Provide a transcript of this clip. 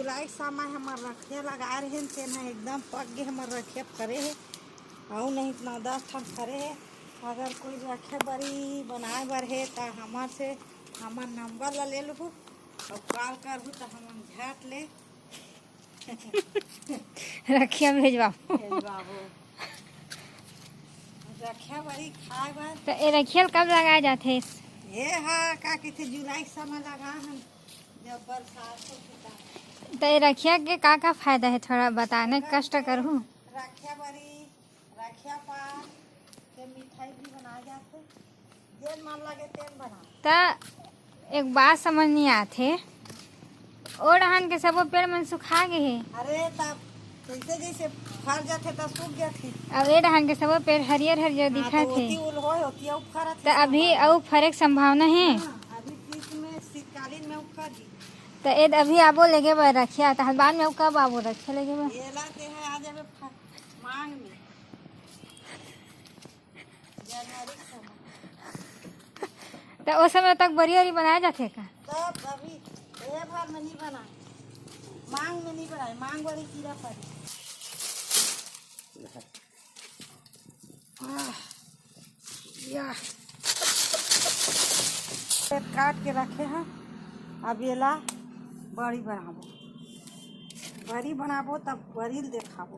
जुलाई समय हमार रखे लगा रहे हैं तेन एकदम पक गए हमार रखे फरे है और नहीं इतना 10 ठन फरे है। अगर कोई रखे बड़ी बनाए बर है तो हमार से हमार नंबर ला ले लूँ और कॉल करूँ तो हम झट ले रखिया भेजवाबो रखे बड़ी खाए बर। तो ये रखियल कब लगाए जाते? ये हा का कहते जुलाई समय लगा हम जब बरसात होता। तो ये रखिया के का फायदा है थोड़ा बताने कष्ट करूँ। रखिया बड़ी रखिया पार के मिठाई भी बनाए जाते जेन मन लगे तेन बना। तो एक बात समझ नहीं आते और रहन के सब पेड़ मन सुखा गए है। अरे तब जैसे जैसे फर जाते तब सूख जाते। अब ये रहन के सब पेड़ हरियर हरियर दिखत है तो अभी और फरे की संभावना है। अभी बीच में शीतकालीन में उखड़ जी तो ये अभी आबो लेके बा रखिया तो बाद में कब आबो रखे लेके बा ये लाते हैं आ जावे मांग में जनवरी समय। तो उस समय तक बड़ी बड़ी बनाए जाते का? तब अभी ये भर में नहीं बना मांग में नहीं बनाए मांग वाली कीड़ा पड़ी। या काट के रखे हैं अब ये ला बड़ी बनाबो तब बड़ी देखाबो।